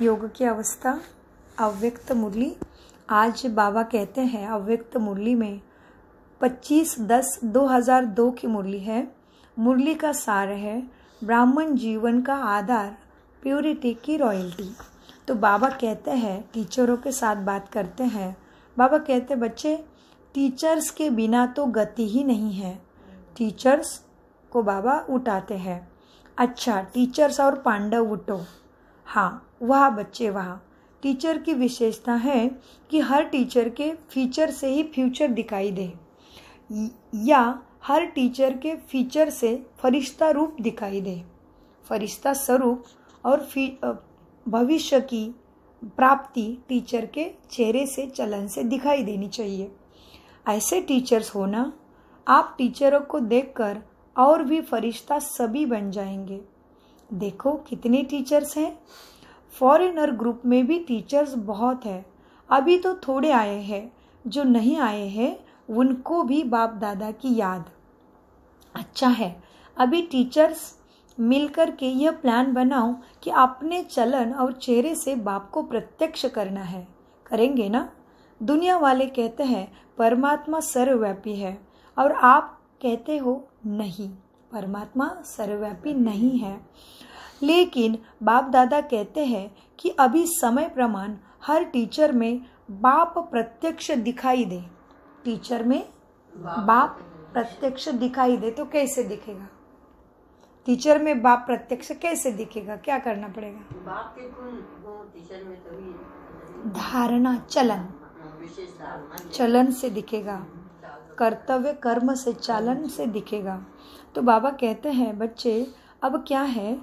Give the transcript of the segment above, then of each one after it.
योग की अवस्था अव्यक्त मुरली। आज बाबा कहते हैं अव्यक्त मुरली में 25/10/2002 की मुरली है। मुरली का सार है ब्राह्मण जीवन का आधार, प्योरिटी की रॉयल्टी। तो बाबा कहते हैं टीचरों के साथ बात करते हैं। बाबा कहते हैं बच्चे, टीचर्स के बिना तो गति ही नहीं है। टीचर्स को बाबा उठाते हैं। अच्छा, टीचर्स और पांडव उठो। हाँ, वह बच्चे वहाँ। टीचर की विशेषता है कि हर टीचर के फीचर से ही फ्यूचर दिखाई दे, या हर टीचर के फीचर से फरिश्ता रूप दिखाई दे। फरिश्ता स्वरूप और भविष्य की प्राप्ति टीचर के चेहरे से, चलन से दिखाई देनी चाहिए। ऐसे टीचर्स होना, आप टीचरों को देखकर और भी फरिश्ता सभी बन जाएंगे। देखो कितने टीचर्स हैं। फॉरेनर ग्रुप में भी टीचर्स बहुत है। अभी तो थोड़े आए हैं, जो नहीं आए हैं उनको भी बाप दादा की याद। अच्छा है, अभी टीचर्स मिलकर के यह प्लान बनाओ कि अपने चलन और चेहरे से बाप को प्रत्यक्ष करना है। करेंगे ना? दुनिया वाले कहते हैं परमात्मा सर्वव्यापी है, और आप कहते हो नहीं, परमात्मा सर्वव्यापी नहीं है। लेकिन बाप दादा कहते हैं कि अभी समय प्रमाण हर टीचर में बाप प्रत्यक्ष दिखाई दे। टीचर में बाप प्रत्यक्ष दिखाई दे तो कैसे दिखेगा? टीचर में बाप प्रत्यक्ष कैसे दिखेगा? क्या करना पड़ेगा? बाप के गुण वो टीचर में तभी धारणा, चलन, चलन से दिखेगा। कर्तव्य कर्म से, चालन से दिखेगा। तो बाबा कहते हैं बच्चे, अब क्या है,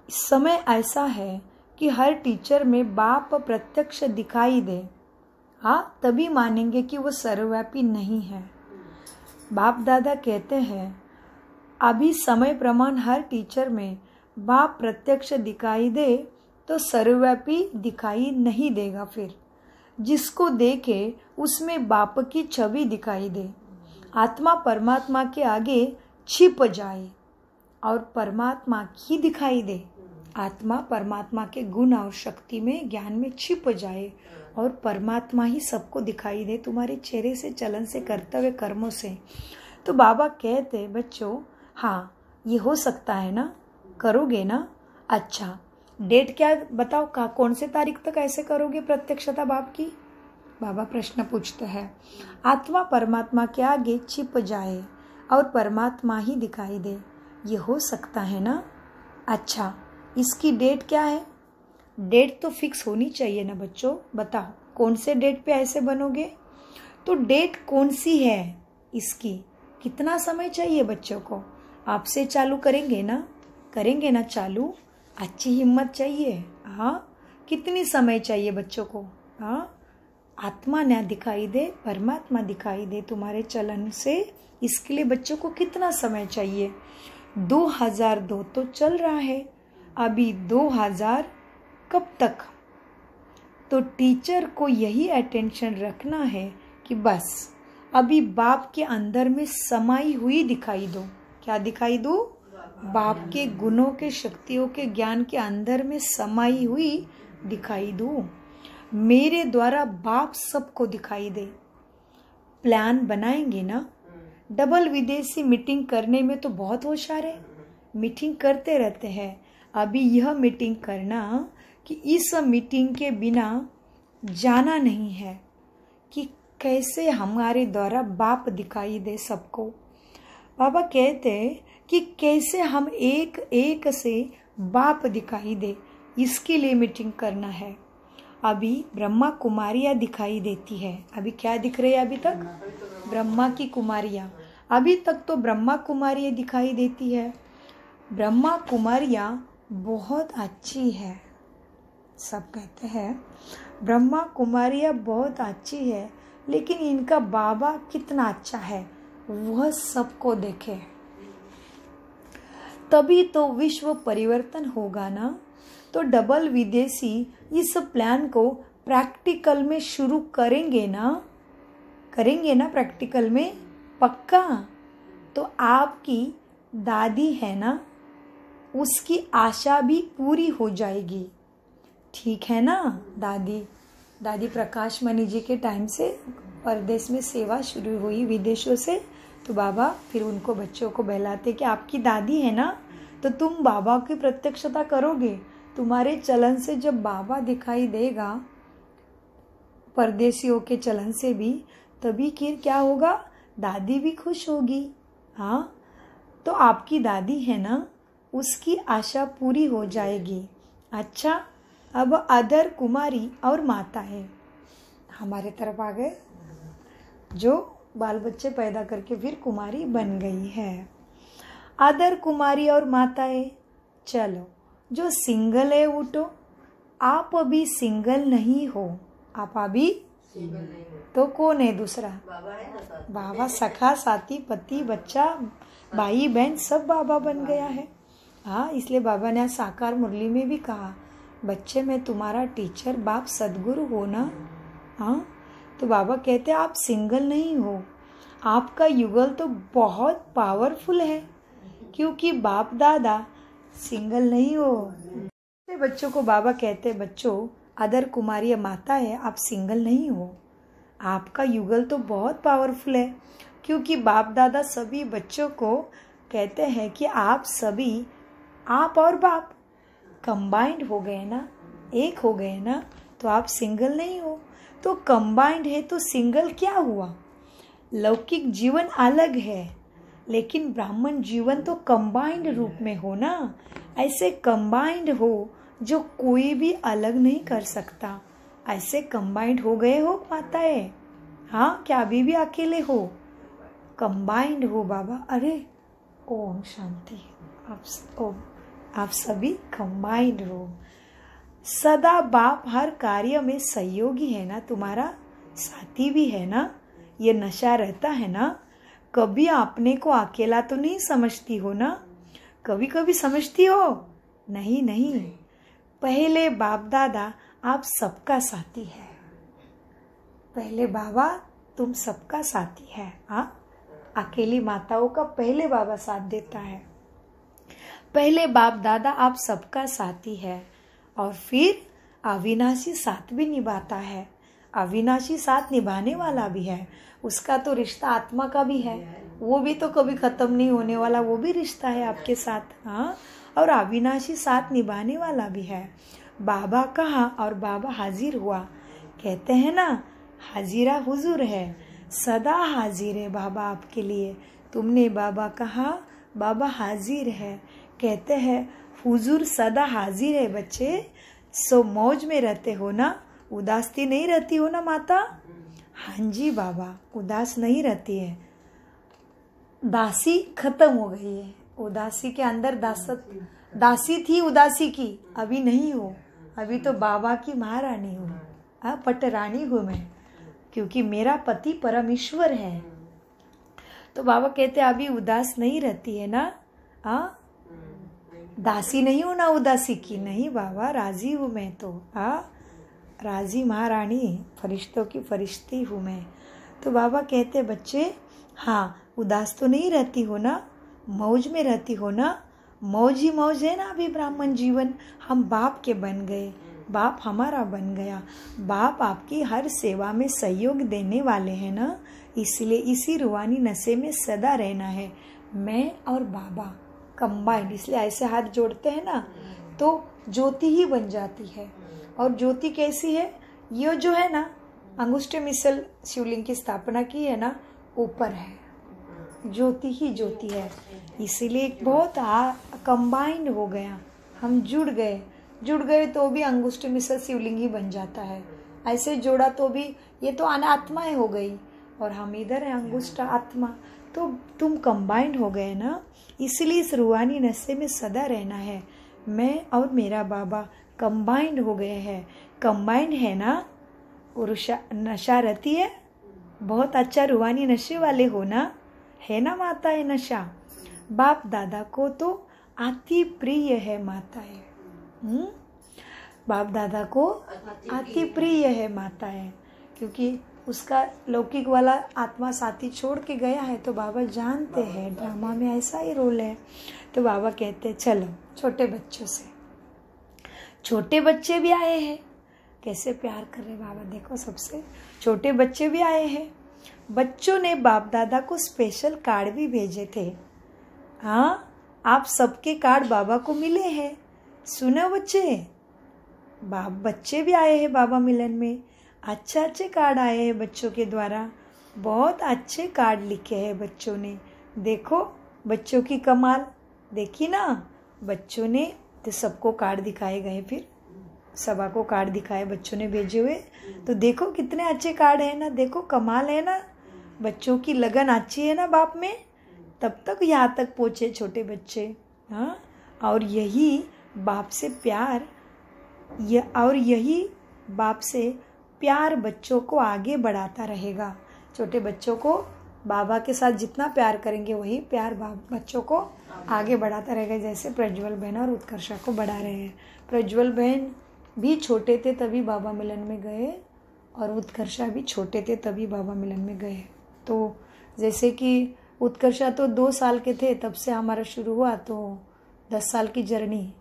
समय ऐसा है कि हर टीचर में बाप प्रत्यक्ष दिखाई दे। हाँ, तभी मानेंगे कि वो सर्वव्यापी नहीं है। बाप दादा कहते हैं अभी समय प्रमाण हर टीचर में बाप प्रत्यक्ष दिखाई दे तो सर्वव्यापी दिखाई नहीं देगा। फिर जिसको देखे उसमें बाप की छवि दिखाई दे। आत्मा परमात्मा के आगे छिप जाए और परमात्मा ही दिखाई दे। आत्मा परमात्मा के गुण और शक्ति में, ज्ञान में छिप जाए और परमात्मा ही सबको दिखाई दे, तुम्हारे चेहरे से, चलन से, कर्तव्य कर्मों से। तो बाबा कहते बच्चों, हाँ ये हो सकता है ना? करोगे ना? अच्छा, डेट क्या बताओ, कौन से तारीख तक ऐसे करोगे प्रत्यक्षता बाप की? बाबा प्रश्न पूछते हैं। आत्मा परमात्मा के आगे छिप जाए और परमात्मा ही दिखाई दे, ये हो सकता है ना? अच्छा, इसकी डेट क्या है? डेट तो फिक्स होनी चाहिए ना बच्चों। बताओ कौन से डेट पे ऐसे बनोगे? तो डेट कौन सी है इसकी? कितना समय चाहिए बच्चों को? आपसे चालू करेंगे ना? करेंगे ना चालू? अच्छी हिम्मत चाहिए। हाँ, कितनी समय चाहिए बच्चों को? हाँ, आत्मा न दिखाई दे, परमात्मा दिखाई दे तुम्हारे चलन से, इसके लिए बच्चों को कितना समय चाहिए? 2002 तो चल रहा है, अभी 2000 कब तक? तो टीचर को यही अटेंशन रखना है कि बस अभी बाप के अंदर में समाई हुई दिखाई दो। क्या दिखाई दो? बाप के गुणों के, शक्तियों के, ज्ञान के अंदर में समाई हुई दिखाई दो। मेरे द्वारा बाप सबको दिखाई दे। प्लान बनाएंगे ना? डबल विदेशी मीटिंग करने में तो बहुत होशियार है, मीटिंग करते रहते हैं। अभी यह मीटिंग करना कि इस मीटिंग के बिना जाना नहीं है कि कैसे हमारे द्वारा बाप दिखाई दे सबको। बाबा कहते कि कैसे हम एक एक से बाप दिखाई दे, इसके लिए मीटिंग करना है। अभी ब्रह्मा कुमारियाँ दिखाई देती है। अभी क्या दिख रही है? अभी तक ब्रह्मा की कुमारियाँ, अभी तक तो ब्रह्मा कुमारियाँ दिखाई देती है। ब्रह्मा कुमारियाँ बहुत अच्छी है, सब कहते हैं ब्रह्मा कुमारियाँ बहुत अच्छी है, लेकिन इनका बाबा कितना अच्छा है वह सबको देखे, तभी तो विश्व परिवर्तन होगा ना। तो डबल विदेशी इस प्लान को प्रैक्टिकल में शुरू करेंगे ना? करेंगे ना प्रैक्टिकल में? पक्का? तो आपकी दादी है ना, उसकी आशा भी पूरी हो जाएगी। ठीक है ना। दादी प्रकाश मणि जी के टाइम से परदेश में सेवा शुरू हुई विदेशों से, तो बाबा फिर उनको बच्चों को बहलाते कि आपकी दादी है ना, तो तुम बाबा की प्रत्यक्षता करोगे। तुम्हारे चलन से जब बाबा दिखाई देगा, परदेशियों के चलन से भी, तभी क्या होगा, दादी भी खुश होगी। हाँ, तो आपकी दादी है ना, उसकी आशा पूरी हो जाएगी। अच्छा, अब अदर कुमारी और माता है हमारे तरफ आ गए, जो बाल बच्चे पैदा करके फिर कुमारी बन गई है। अदर कुमारी और माताएं, चलो जो सिंगल है उठो। आप अभी सिंगल नहीं हो, आप अभी तो कौन है दूसरा? बाबा सखा साथी पति बच्चा भाई बहन सब बाबा बन गया है। हाँ, इसलिए बाबा ने साकार मुरली में भी कहा, बच्चे मैं तुम्हारा टीचर बाप सदगुरु हो ना। हाँ, तो बाबा कहते आप सिंगल नहीं हो, आपका युगल तो बहुत पावरफुल है, क्योंकि बाप दादा सिंगल नहीं हो। बच्चों को बाबा कहते, बच्चों अदर कुमारी माता है, आप सिंगल नहीं हो, आपका युगल तो बहुत पावरफुल है, क्योंकि बाप दादा सभी बच्चों को कहते हैं कि आप सभी, आप और बाप कंबाइंड हो गए ना, एक हो गए ना, तो आप सिंगल नहीं हो। तो कंबाइंड है तो सिंगल क्या हुआ? लौकिक जीवन अलग है, लेकिन ब्राह्मण जीवन तो कंबाइंड रूप में हो ना। ऐसे कंबाइंड हो जो कोई भी अलग नहीं कर सकता, ऐसे कंबाइंड हो गए हो माताएं। हाँ, क्या अभी भी अकेले हो? कंबाइंड हो बाबा। अरे ओम शांति, आप सभी कंबाइंड हो। सदा बाप हर कार्य में सहयोगी है ना, तुम्हारा साथी भी है ना। ये नशा रहता है ना, कभी अपने को अकेला तो नहीं समझती हो ना? कभी कभी समझती हो? नहीं, पहले बाप दादा आप सबका साथी है। पहले बाबा तुम सबका साथी है। हाँ, अकेली माताओं का पहले बाबा साथ देता है। पहले बाप दादा आप सबका साथी है, और फिर अविनाशी साथ भी निभाता है। अविनाशी साथ निभाने वाला भी है, उसका तो रिश्ता आत्मा का भी है, वो भी तो कभी खत्म नहीं होने वाला, वो भी रिश्ता है आपके साथ। हाँ, और अविनाशी साथ निभाने वाला भी है। बाबा कहा और बाबा हाजिर हुआ। कहते हैं ना, हाजिरा हुजूर है, सदा हाजिर है बाबा आपके लिए। तुमने बाबा कहा, बाबा हाजिर है। कहते हैं हुजूर सदा हाजिर है बच्चे, सो मौज में रहते हो ना, उदासी नहीं रहती हो ना माता? हाँ जी बाबा, उदास नहीं रहती है। दासी खत्म हो गई है, उदासी के अंदर दासी थी उदासी की, अभी नहीं हो। अभी तो बाबा की महारानी हूँ, पटरानी हूँ मैं, क्योंकि मेरा पति परमेश्वर है। तो बाबा कहते अभी उदास नहीं रहती है ना। हाँ, दासी नहीं हूँ ना उदासी की। नहीं बाबा, राजी हूँ मैं तो। हाँ, राजी महारानी, फरिश्तों की फरिश्ती हूँ मैं। तो बाबा कहते बच्चे, हाँ, उदास तो नहीं रहती हो ना, मौज में रहती हो ना। मौज ही मौज है ना अभी ब्राह्मण जीवन। हम बाप के बन गए, बाप हमारा बन गया। बाप आपकी हर सेवा में सहयोग देने वाले हैं ना, इसलिए इसी रूहानी नशे में सदा रहना है। मैं और बाबा कंबाइंड, इसलिए ऐसे हाथ जोड़ते हैं ना तो ज्योति ही बन जाती है। और ज्योति कैसी है? ये जो है ना, अंगुष्ठ मिसल शिवलिंग की स्थापना की है ना, ऊपर है, ज्योति ही ज्योति है। इसीलिए बहुत कंबाइंड हो गया, हम जुड़ गए तो भी अंगुष्ठ मिसल शिवलिंग ही बन जाता है। ऐसे जोड़ा तो भी ये तो अनात्माएं हो गई, और हम इधर है अंगुष्ठ आत्मा। तो तुम कंबाइंड हो गए ना, इसलिए इस रूहानी नशे में सदा रहना है। मैं और मेरा बाबा कंबाइंड हो गए हैं। कंबाइंड है ना, नशा रहती है, बहुत अच्छा रूहानी नशे वाले हो ना, है ना माता है नशा। बाप दादा को तो अति प्रिय है माताएं। बाप दादा को अति प्रिय है माताएं, क्योंकि उसका लौकिक वाला आत्मा साथी छोड़ के गया है। तो बाबा जानते हैं ड्रामा में ऐसा ही रोल है। तो बाबा कहते चलो छोटे बच्चों से छोटे बच्चे भी आए हैं, कैसे प्यार कर रहे बाबा, देखो सबसे छोटे बच्चे भी आए हैं। बच्चों ने बाप दादा को स्पेशल कार्ड भी भेजे थे। हाँ, आप सबके कार्ड बाबा को मिले हैं। सुनो बच्चे, बच्चे भी आए हैं बाबा मिलन में। अच्छे कार्ड आए हैं बच्चों के द्वारा, बहुत अच्छे कार्ड लिखे हैं बच्चों ने। देखो बच्चों की कमाल, देखी ना, बच्चों ने तो सबको कार्ड दिखाए गए, फिर सभा को कार्ड दिखाए बच्चों ने भेजे हुए। तो देखो कितने अच्छे कार्ड है ना, देखो कमाल है ना, बच्चों की लगन अच्छी है ना बाप में, तब तक यहाँ तक पहुँचे छोटे बच्चे। हाँ, और यही बाप से प्यार, और यही बाप से प्यार बच्चों को आगे बढ़ाता रहेगा। छोटे बच्चों को बाबा के साथ जितना प्यार करेंगे वही प्यार बच्चों को आगे बढ़ाता रहेगा। जैसे प्रज्वल बहन और उत्कर्षा को बढ़ा रहे हैं। प्रज्वल बहन भी छोटे थे तभी बाबा मिलन में गए, और उत्कर्षा भी छोटे थे तभी बाबा मिलन में गए। तो जैसे कि उत्कर्षा तो 2 साल के थे तब से हमारा शुरू हुआ, तो 10 साल की जर्नी।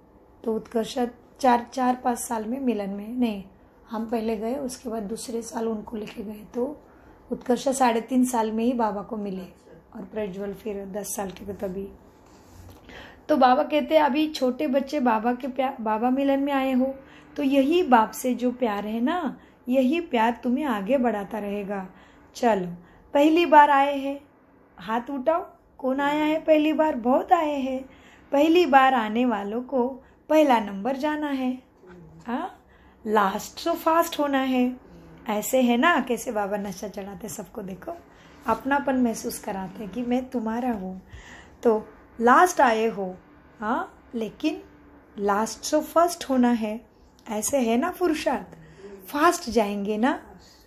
तो उत्कर्षा 4-5 साल में मिलन में, नहीं हम पहले गए, उसके बाद दूसरे साल उनको लेके गए। तो उत्कर्षा 3.5 साल में ही बाबा को मिले, और प्रज्वल फिर 10 साल के थे तभी। तो बाबा कहते हैं अभी छोटे बच्चे बाबा मिलन में आए हो, तो यही बाप से जो प्यार है ना, यही प्यार तुम्हें आगे बढ़ाता रहेगा। चलो, पहली बार आए हैं, हाथ उठाओ, कौन आया है पहली बार? बहुत आए हैं। पहली बार आने वालों को पहला नंबर जाना है। हाँ, लास्ट तो फास्ट होना है। ऐसे है ना, कैसे बाबा नशा चढ़ाते सबको, देखो अपनापन महसूस कराते कि मैं तुम्हारा हूँ। तो लास्ट आए हो, हाँ, लेकिन लास्ट तो फर्स्ट होना है। ऐसे है ना पुरुषार्थ, फास्ट जाएंगे ना,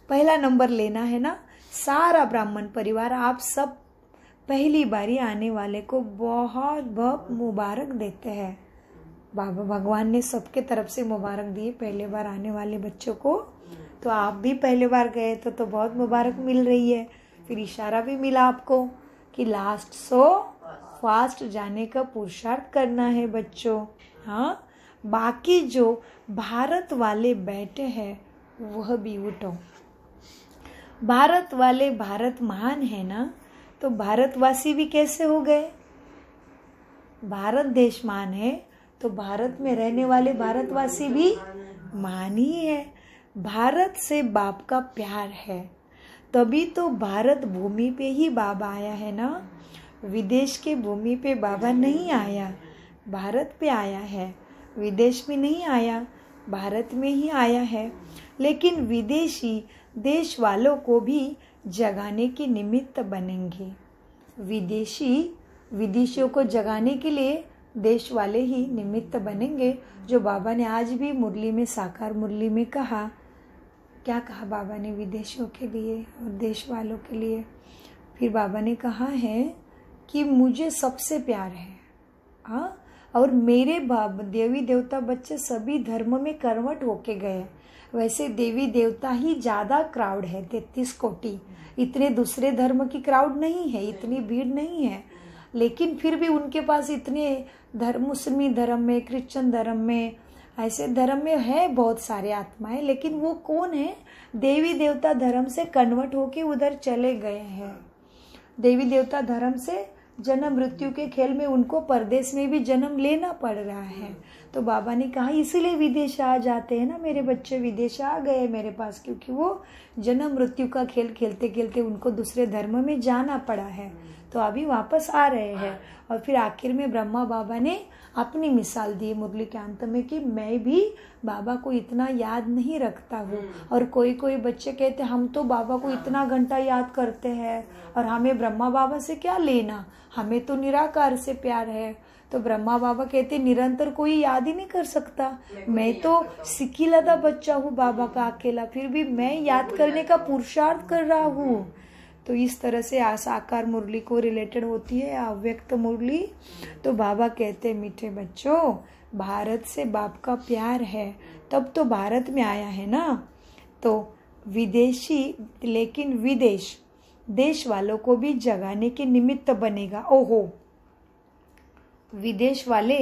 पहला नंबर लेना है ना। सारा ब्राह्मण परिवार, आप सब पहली बारी आने वाले को बहुत बहुत मुबारक देते हैं। बाबा भगवान ने सबके तरफ से मुबारक दिए पहले बार आने वाले बच्चों को। तो आप भी पहले बार गए तो बहुत मुबारक मिल रही है। फिर इशारा भी मिला आपको कि लास्ट सो फास्ट जाने का पुरुषार्थ करना है बच्चों। हाँ, बाकी जो भारत वाले बैठे हैं वह भी उठो। भारत वाले, भारत महान है ना, तो भारतवासी भी कैसे हो गए? भारत देश महान है तो भारत में रहने वाले भारतवासी भी महान ही है। भारत से बाप का प्यार है, तभी तो भारत भूमि पे ही बाबा आया है ना। विदेश के भूमि पे बाबा नहीं आया, भारत पे आया है। विदेश में नहीं आया, भारत में ही आया है। लेकिन विदेशी देश वालों को भी जगाने के निमित्त बनेंगे। विदेशियों को जगाने के लिए देश वाले ही निमित्त बनेंगे। जो बाबा ने आज भी मुरली में, साकार मुरली में कहा, क्या कहा बाबा ने विदेशियों के लिए और देश वालों के लिए? फिर बाबा ने कहा है कि मुझे सबसे प्यार है, हाँ, और मेरे देवी देवता बच्चे सभी धर्म में कन्वर्ट होके गए। वैसे देवी देवता ही ज़्यादा क्राउड है, 33 कोटि, इतने दूसरे धर्म की क्राउड नहीं है, इतनी भीड़ नहीं है। लेकिन फिर भी उनके पास इतने धर्म, मुस्लिमी धर्म में, क्रिश्चियन धर्म में, ऐसे धर्म में है बहुत सारे आत्माएं। लेकिन वो कौन है? देवी देवता धर्म से कन्वर्ट होके उधर चले गए हैं। देवी देवता धर्म से जन्म मृत्यु के खेल में उनको परदेश में भी जन्म लेना पड़ रहा है। तो बाबा ने कहा इसीलिए विदेश आ जाते हैं ना, मेरे बच्चे विदेश आ गए मेरे पास, क्योंकि वो जन्म मृत्यु का खेल खेलते खेलते उनको दूसरे धर्म में जाना पड़ा है। तो अभी वापस आ रहे हैं। और फिर आखिर में ब्रह्मा बाबा ने अपनी मिसाल दी मुरली के अंत में कि मैं भी बाबा को इतना याद नहीं रखता हूँ। और कोई कोई बच्चे कहते हम तो बाबा को इतना घंटा याद करते हैं और हमें ब्रह्मा बाबा से क्या लेना, हमें तो निराकार से प्यार है। तो ब्रह्मा बाबा कहते निरंतर कोई याद ही नहीं कर सकता, मैं तो सिकिलदा बच्चा हूँ बाबा का अकेला, फिर भी मैं याद करने का पुरुषार्थ कर रहा हूँ। तो इस तरह से साकार मुरली को रिलेटेड होती है अव्यक्त मुरली। तो बाबा कहते मीठे बच्चों, भारत से बाप का प्यार है तब तो भारत में आया है ना। तो विदेशी, लेकिन विदेश देश वालों को भी जगाने के निमित्त बनेगा। ओहो, विदेश वाले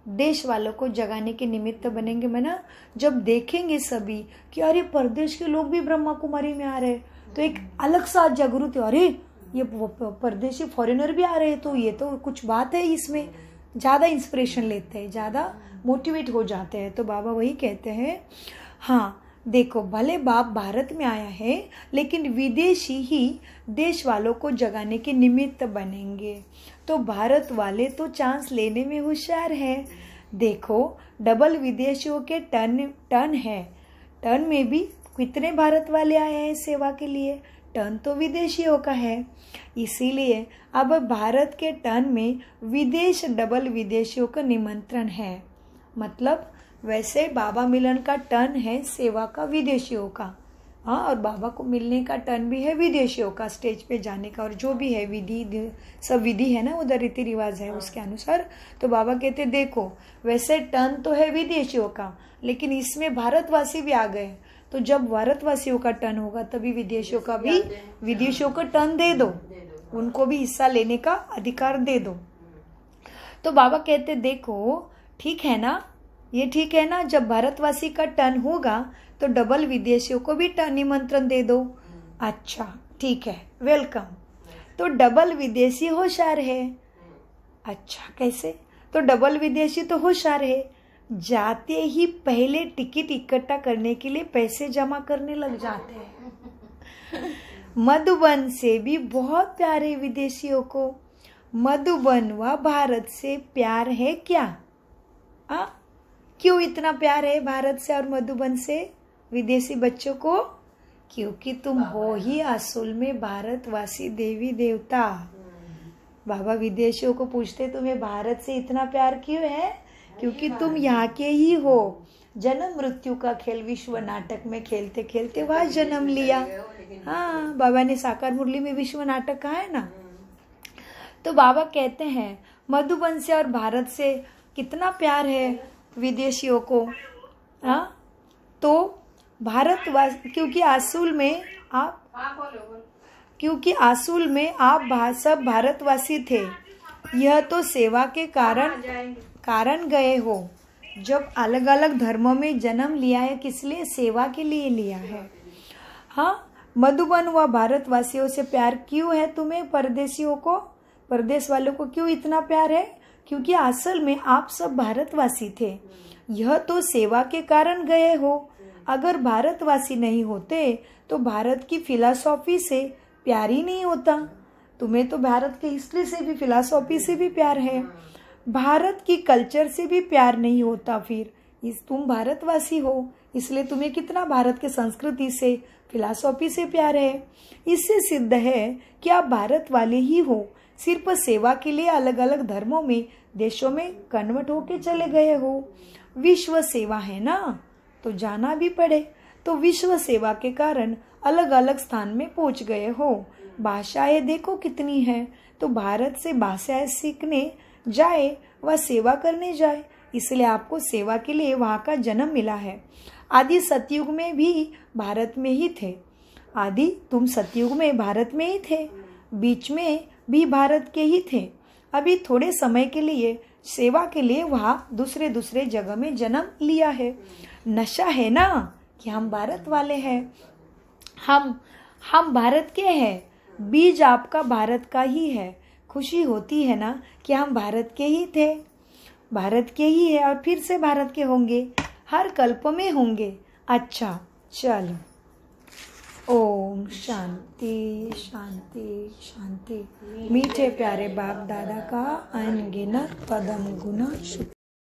देश वालों को जगाने के निमित्त बनेंगे। मैंने जब देखेंगे सभी कि अरे परदेश के लोग भी ब्रह्मा कुमारी में आ रहे हैं, तो एक अलग सा जागृति, अरे ये परदेशी फॉरेनर भी आ रहे हैं, तो ये तो कुछ बात है, इसमें ज़्यादा इंस्पिरेशन लेते हैं, ज़्यादा मोटिवेट हो जाते हैं। तो बाबा वही कहते हैं, हाँ देखो भले बाप भारत में आया है, लेकिन विदेशी ही देश वालों को जगाने के निमित्त बनेंगे। तो भारत वाले तो चांस लेने में होशियार है। देखो डबल विदेशियों के टर्न है, टर्न में भी कितने भारत वाले आए हैं सेवा के लिए, टर्न तो विदेशियों का है। इसीलिए अब भारत के टर्न में विदेश डबल विदेशियों का निमंत्रण है। मतलब वैसे बाबा मिलन का टर्न है सेवा का विदेशियों का, हाँ, और बाबा को मिलने का टर्न भी है विदेशियों का, स्टेज पे जाने का, और जो भी है विधि, सब विधि है ना, उधर रीति रिवाज है उसके अनुसार। तो बाबा कहते देखो वैसे टर्न तो है विदेशियों का, लेकिन इसमें भारतवासी भी आ गए, तो जब भारतवासियों का टर्न होगा तभी विदेशियों का भी, विदेशियों को टर्न दे दो, उनको भी हिस्सा लेने का अधिकार दे दो। तो बाबा कहते देखो ठीक है ना, ये ठीक है ना, जब भारतवासी का टर्न होगा तो डबल विदेशियों को भी टर्न निमंत्रण दे दो। अच्छा ठीक है, वेलकम। तो डबल विदेशी होशियार है। अच्छा कैसे? तो डबल विदेशी तो होशियार है, जाते ही पहले टिकट इकट्ठा करने के लिए पैसे जमा करने लग जाते हैं। मधुबन से भी बहुत प्यार है विदेशियों को। मधुबन व भारत से प्यार है क्या? क्यों इतना प्यार है भारत से और मधुबन से विदेशी बच्चों को? क्योंकि तुम हो ही असल में भारतवासी देवी देवता। बाबा विदेशियों को पूछते तुम्हें भारत से इतना प्यार क्यों है? क्योंकि तुम यहाँ के ही हो। जन्म मृत्यु का खेल विश्व नाटक में खेलते खेलते वह जन्म लिया। हाँ, बाबा ने साकार मुरली में विश्व नाटक कहा है ना। तो बाबा कहते हैं मधुबन से और भारत से कितना प्यार है विदेशियों को। हाँ, तो भारतवासी, क्योंकि असूल में आप सब भारतवासी थे, यह तो सेवा के कारण गए हो। जब अलग अलग धर्मों में जन्म लिया है, किस लिए? सेवा के लिए लिया है। हाँ, मधुबन व भारतवासियों से प्यार क्यों है तुम्हें? परदेशियों को, परदेश वालों को क्यों इतना प्यार है? क्योंकि असल में आप सब भारतवासी थे, यह तो सेवा के कारण गए हो। अगर भारतवासी नहीं होते तो भारत की फिलॉसफी से प्यार ही नहीं होता। तुम्हें तो भारत के हिस्ट्री से भी, फिलॉसफी से भी प्यार है, भारत की कल्चर से भी प्यार नहीं होता। फिर तुम भारतवासी हो, इसलिए तुम्हें कितना भारत के संस्कृति से, फिलॉसफी से प्यार है। इससे सिद्ध है कि आप भारत वाले ही हो, सिर्फ सेवा के लिए अलग अलग धर्मों में, देशों में कन्वर्ट होके चले गए हो। विश्व सेवा है ना, तो जाना भी पड़े, तो विश्व सेवा के कारण अलग अलग स्थान में पहुंच गए हो। भाषाएं देखो कितनी है, तो भारत से भाषाएं सीखने जाए व सेवा करने जाए, इसलिए आपको सेवा के लिए वहाँ का जन्म मिला है। आदि सतयुग में भी भारत में ही थे, आदि तुम सतयुग में भारत में ही थे, बीच में भी भारत के ही थे। अभी थोड़े समय के लिए सेवा के लिए वहाँ दूसरे जगह में जन्म लिया है। नशा है ना कि हम भारत वाले हैं, हम भारत के हैं, बीज आपका भारत का ही है। खुशी होती है ना कि हम भारत के ही थे, भारत के ही है और फिर से भारत के होंगे, हर कल्प में होंगे। अच्छा चलो, ओम शांति शांति शांति। मीठे प्यारे बाप दादा का अनगिनत पदम गुना